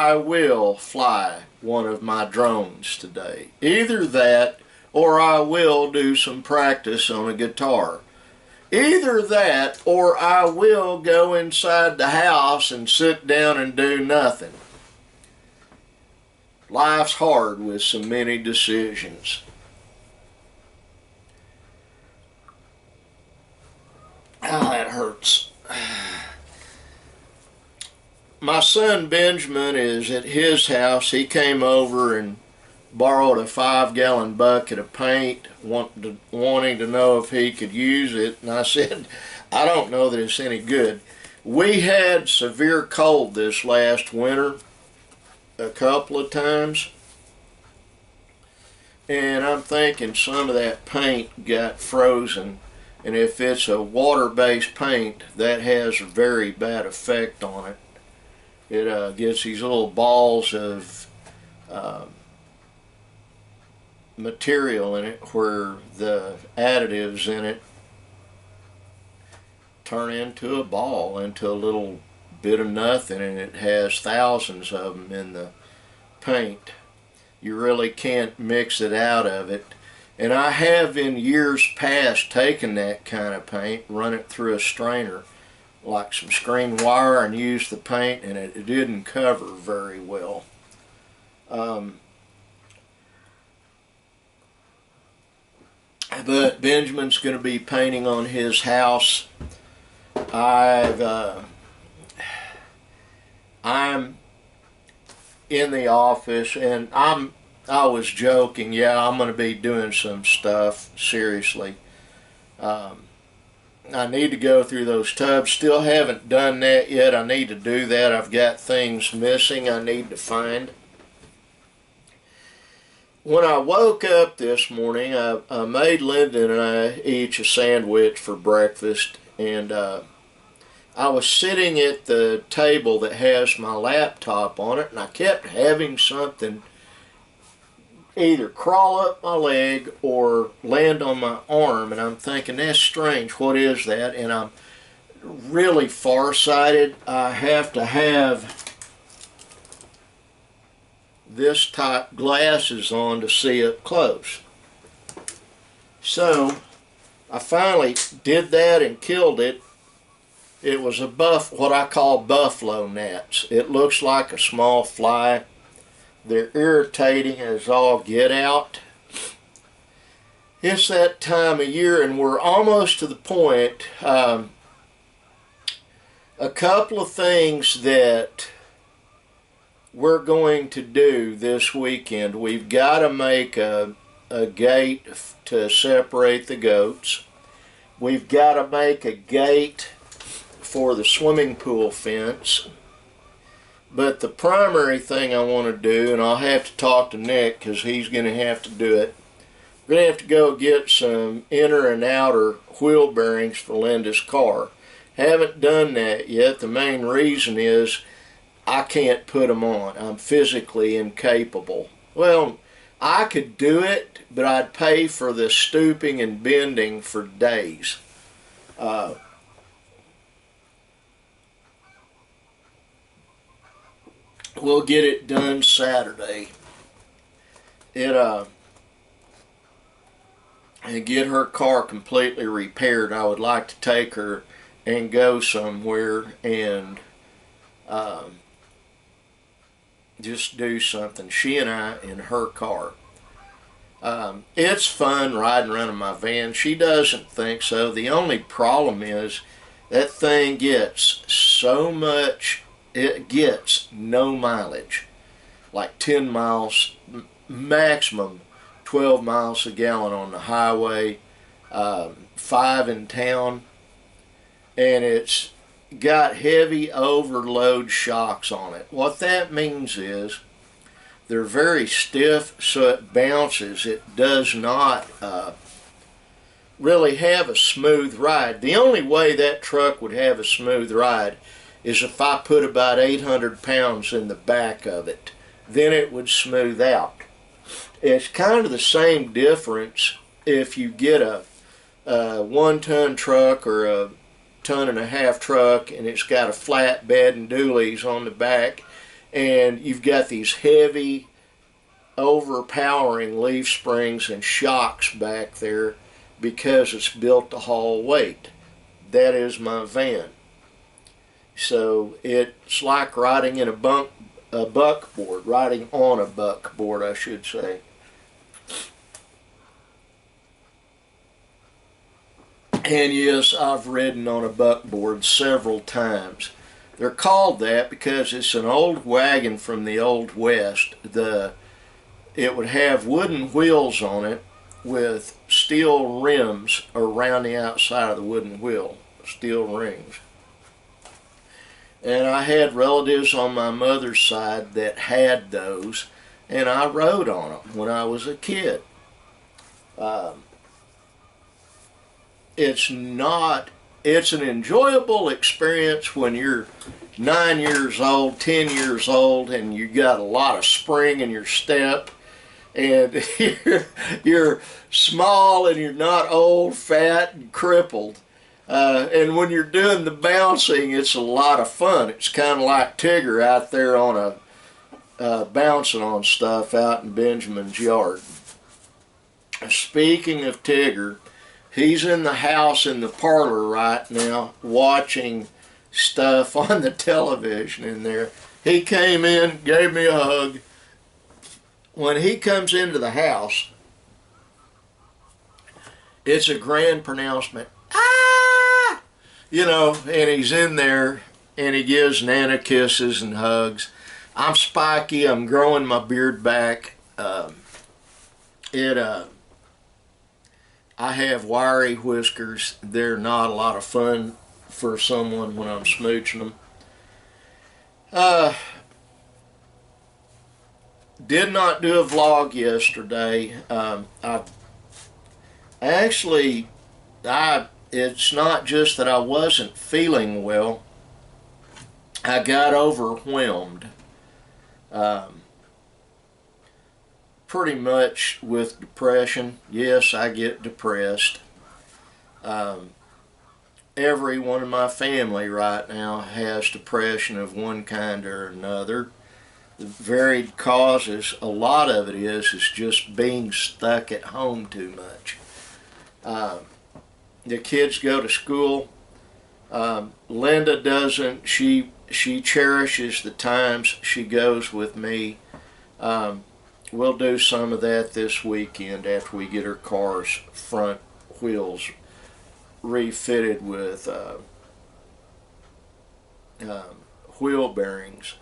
I will fly one of my drones today. Either that or I will do some practice on a guitar. Either that or I will go inside the house and sit down and do nothing. Life's hard with so many decisions. Ah, that hurts. My son Benjamin is at his house. He came over and borrowed a 5-gallon bucket of paint, wanting to know if he could use it. And I said, I don't know that it's any good. We had severe cold this last winter a couple of times. And I'm thinking some of that paint got frozen. And if it's a water-based paint, that has a very bad effect on it. It gets these little balls of material in it where the additives in it turn into a ball, into a little bit of nothing, and it has thousands of them in the paint. You really can't mix it out of it. And I have in years past taken that kind of paint, run it through a strainer like some screen wire and used the paint, and it didn't cover very well. But Benjamin's going to be painting on his house. I'm in the office, and I was joking. Yeah, I'm going to be doing some stuff seriously. I need to go through those tubs. Still haven't done that yet. I need to do that. I've got things missing I need to find. When I woke up this morning, I made Lyndon and I each a sandwich for breakfast, and I was sitting at the table that has my laptop on it, and I kept having something either crawl up my leg or land on my arm, and I'm thinking, that's strange, what is that? And I'm really farsighted. I have to have this type glasses on to see up close. So I finally did that and killed it. It was a what I call buffalo gnats. It looks like a small fly. They're irritating as all get out. It's that time of year, and we're almost to the point. A couple of things that we're going to do this weekend. We've got to make a gate to separate the goats. We've got to make a gate for the swimming pool fence. But the primary thing I want to do, and I'll have to talk to Nick because he's going to have to do it, we're going to have to go get some inner and outer wheel bearings for Linda's car. Haven't done that yet. The main reason is I can't put them on. I'm physically incapable. Well, I could do it, but I'd pay for the stooping and bending for days. We'll get it done Saturday. And get her car completely repaired. I would like to take her and go somewhere and just do something. She and I in her car. It's fun riding around in my van. She doesn't think so. The only problem is that thing gets so much. It gets no mileage, like 10 miles, maximum 12 miles a gallon on the highway, 5 in town, and it's got heavy overload shocks on it. What that means is they're very stiff, so it bounces. It does not really have a smooth ride. The only way that truck would have a smooth ride is if I put about 800 pounds in the back of it. Then it would smooth out. It's kind of the same difference if you get a 1-ton truck or a 1.5-ton truck and it's got a flatbed and dualies on the back, and you've got these heavy, overpowering leaf springs and shocks back there because it's built to haul weight. That is my van. So it's like riding in a buckboard, riding on a buckboard, I should say. And yes, I've ridden on a buckboard several times. They're called that because it's an old wagon from the Old West. It would have wooden wheels on it with steel rims around the outside of the wooden wheel, steel rings. And I had relatives on my mother's side that had those, and I rode on them when I was a kid. It's an enjoyable experience when you're 9 years old, 10 years old, and you got a lot of spring in your step, and you're small and you're not old, fat, and crippled. And when you're doing the bouncing, it's a lot of fun. It's kind of like Tigger out there on bouncing on stuff out in Benjamin's yard. Speaking of Tigger, he's in the house in the parlor right now watching stuff on the television in there. He came in, gave me a hug. When he comes into the house, it's a grand pronouncement. Ah! You know, and he's in there and he gives Nana kisses and hugs. I'm spiky. I'm growing my beard back. I have wiry whiskers. They're not a lot of fun for someone when I'm smooching them. Did not do a vlog yesterday. It's not just that I wasn't feeling well. I got overwhelmed. Pretty much with depression. Yes, I get depressed. Everyone in my family right now has depression of one kind or another. The varied causes, a lot of it is just being stuck at home too much. The kids go to school. Linda doesn't. She cherishes the times she goes with me. We'll do some of that this weekend after we get her car's front wheels refitted with wheel bearings,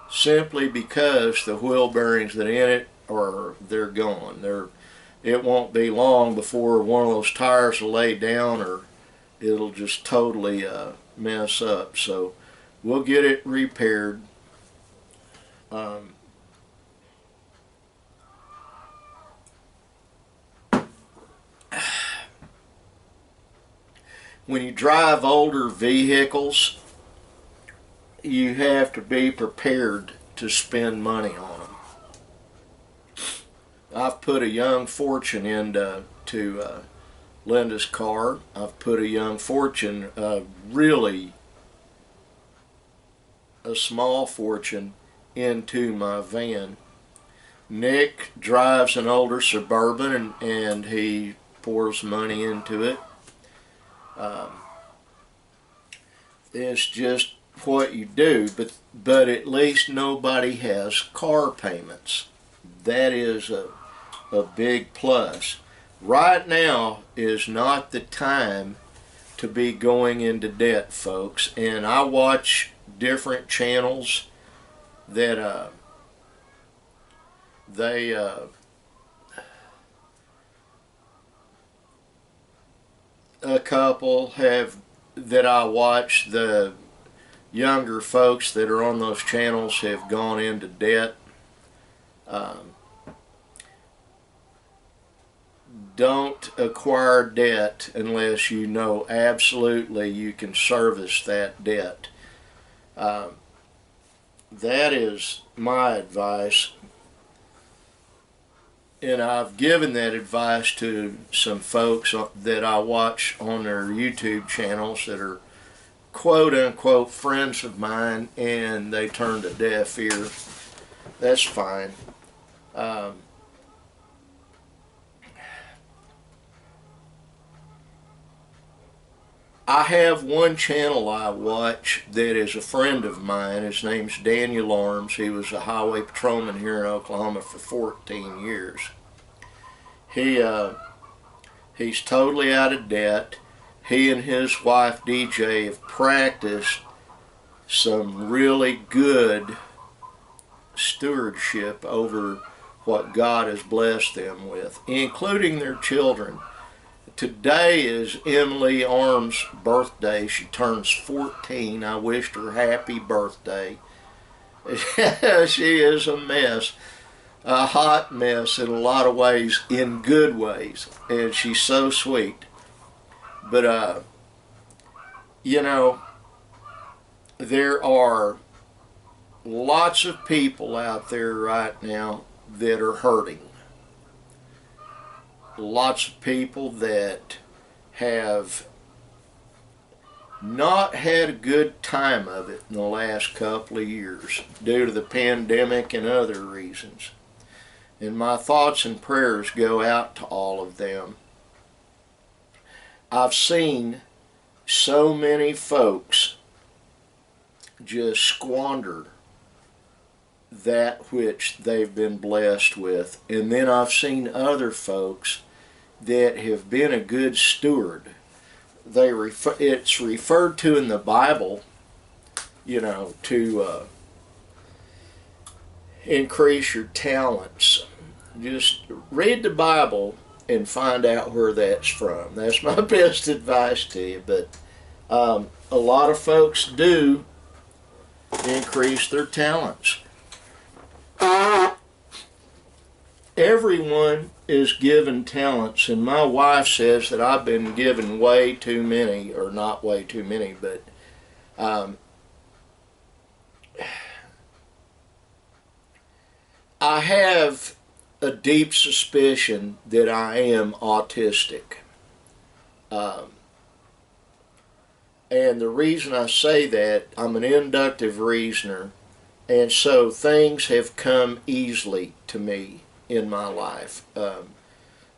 simply because the wheel bearings that are in it they're gone. It won't be long before one of those tires will lay down or it'll just totally mess up. So we'll get it repaired. When you drive older vehicles, you have to be prepared to spend money on them. I've put a young fortune into Linda's car. I've put a young fortune, really a small fortune, into my van. Nick drives an older Suburban and he pours money into it. It's just what you do, but at least nobody has car payments. That is a big plus. Right now is not the time to be going into debt, folks. And I watch different channels that a couple that I watch, the younger folks that are on those channels have gone into debt. Don't acquire debt unless you know absolutely you can service that debt. That is my advice. And I've given that advice to some folks that I watch on their YouTube channels that are quote unquote friends of mine and they turned a deaf ear. That's fine. I have one channel I watch that is a friend of mine. His name's Daniel Arms. He was a highway patrolman here in Oklahoma for 14 years. He's totally out of debt. He and his wife DJ have practiced some really good stewardship over what God has blessed them with, including their children. Today is Emily Arms' birthday. She turns 14. I wished her happy birthday. She is a mess, a hot mess in a lot of ways, in good ways, and she's so sweet. But, you know, there are lots of people out there right now that are hurting. Lots of people that have not had a good time of it in the last couple of years due to the pandemic and other reasons. And my thoughts and prayers go out to all of them. I've seen so many folks just squander that which they've been blessed with. And then I've seen other folks that have been a good steward. It's referred to in the Bible, you know, to increase your talents. Just read the Bible and find out where that's from. That's my best advice to you. But a lot of folks do increase their talents. Everyone is given talents, and my wife says that I've been given way too many, or not way too many, but I have a deep suspicion that I am autistic. And the reason I say that, I'm an inductive reasoner, and so things have come easily to me in my life.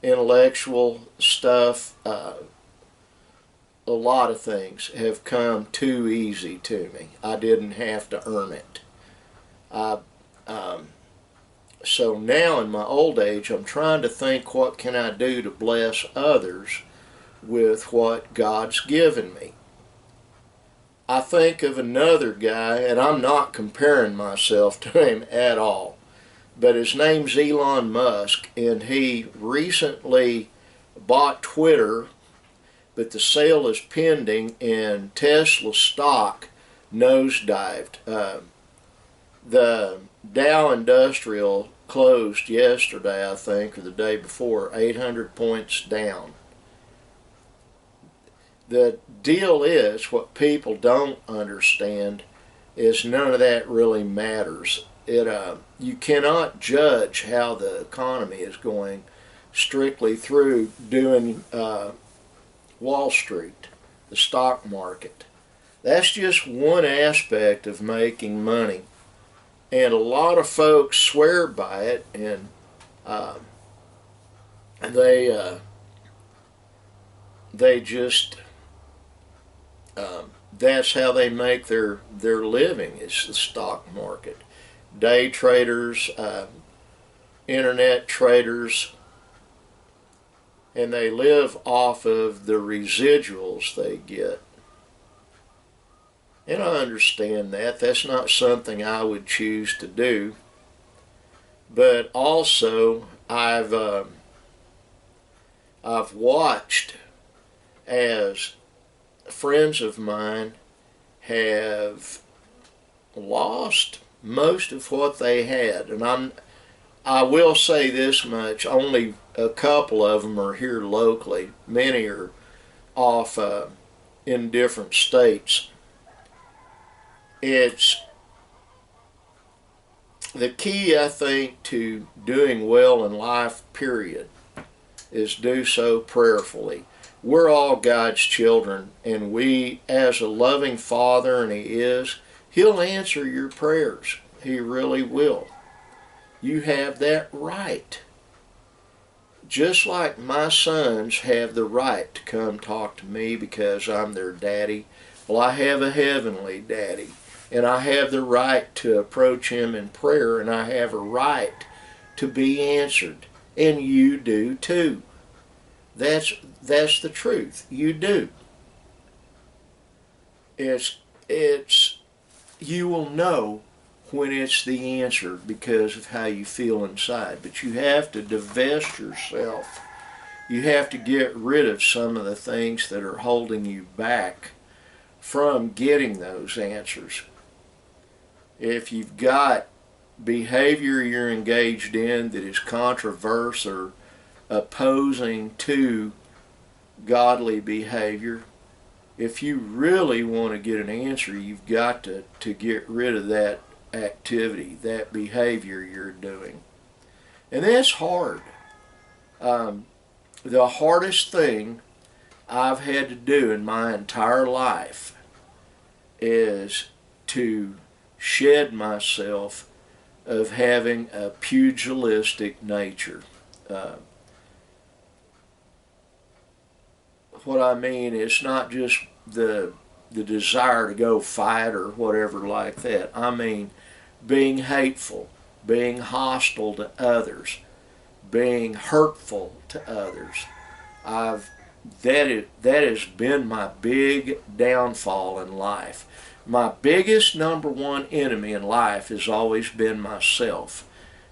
Intellectual stuff, a lot of things have come too easy to me. I didn't have to earn it. So now in my old age, I'm trying to think, what can I do to bless others with what God's given me? I think of another guy, and I'm not comparing myself to him at all, but his name's Elon Musk, and he recently bought Twitter, but the sale is pending, and Tesla stock nosedived. The Dow Industrial closed yesterday, I think, or the day before, 800 points down. The deal is, what people don't understand is none of that really matters. You cannot judge how the economy is going strictly through doing Wall Street, the stock market. That's just one aspect of making money. And a lot of folks swear by it, and they just that's how they make their living, is the stock market. Day traders, internet traders, and they live off of the residuals they get. And I understand that. That's not something I would choose to do. But also, I've watched as friends of mine have lost most of what they had. And I will say this much, only a couple of them are here locally. Many are off in different states. It's the key, I think, to doing well in life, period, is do so prayerfully. we're all God's children, and we, as a loving Father, and He is, He'll answer your prayers. He really will. You have that right. Just like my sons have the right to come talk to me because I'm their daddy, well, I have a heavenly daddy, and I have the right to approach Him in prayer, and I have a right to be answered, and you do too. That's the truth. You do. It's you will know when it's the answer because of how you feel inside. But you have to divest yourself. You have to get rid of some of the things that are holding you back from getting those answers. If you've got behavior you're engaged in that is controversial or opposing to godly behavior, if you really want to get an answer, you've got to get rid of that activity, that behavior you're doing. And that's hard. The hardest thing I've had to do in my entire life is to shed myself of having a pugilistic nature. What I mean is not just the desire to go fight or whatever like that. I mean being hateful, being hostile to others, being hurtful to others. That has been my big downfall in life. My biggest number one enemy in life has always been myself,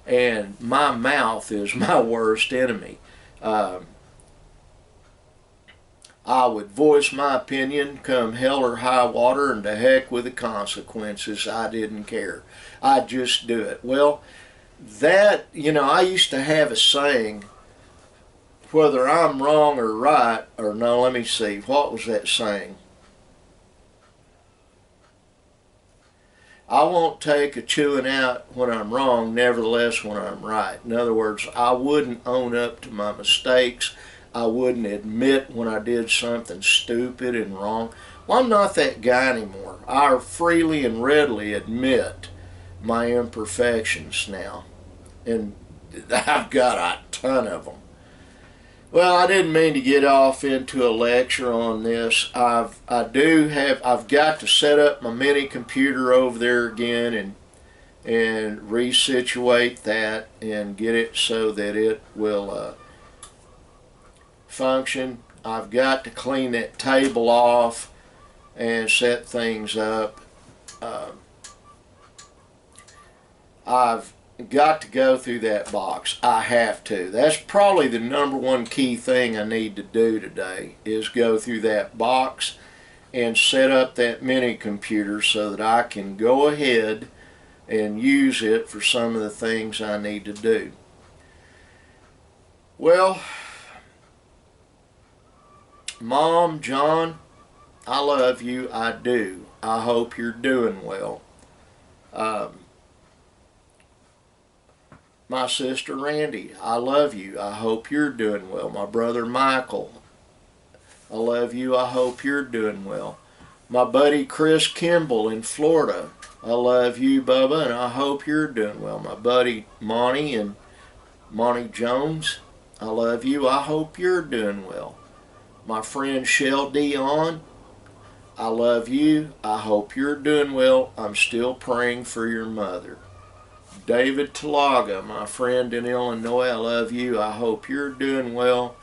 and my mouth is my worst enemy. I would voice my opinion come hell or high water, and to heck with the consequences. I didn't care. I'd just do it. Well, that, I used to have a saying, whether I'm wrong or right, or no, let me see, what was that saying? I won't take a chewing out when I'm wrong, nevertheless when I'm right. In other words, I wouldn't own up to my mistakes. I wouldn't admit when I did something stupid and wrong. Well, I'm not that guy anymore. I freely and readily admit my imperfections now. And I've got a ton of them. Well, I didn't mean to get off into a lecture on this. I've got to set up my mini computer over there again and resituate that and get it so that it will function. I've got to clean that table off and set things up. I've got to go through that box. I have to. That's probably the number one key thing I need to do today, is go through that box and set up that mini computer so that I can go ahead and use it for some of the things I need to do. Well, Mom, John, I love you. I do. I hope you're doing well. My sister Randy, I love you. I hope you're doing well. My brother Michael, I love you. I hope you're doing well. My buddy Chris Kimball in Florida, I love you, Bubba, and I hope you're doing well. My buddy Monty and Monty Jones, I love you. I hope you're doing well. My friend Shell Dion, I love you. I hope you're doing well. I'm still praying for your mother. David Talaga, my friend in Illinois, I love you. I hope you're doing well.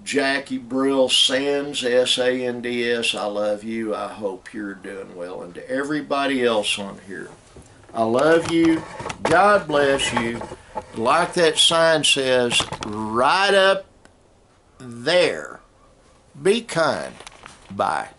Jackie Brill Sands, S-A-N-D-S, I love you. I hope you're doing well. And to everybody else on here, I love you. God bless you. Like that sign says, right up there. Be kind. Bye.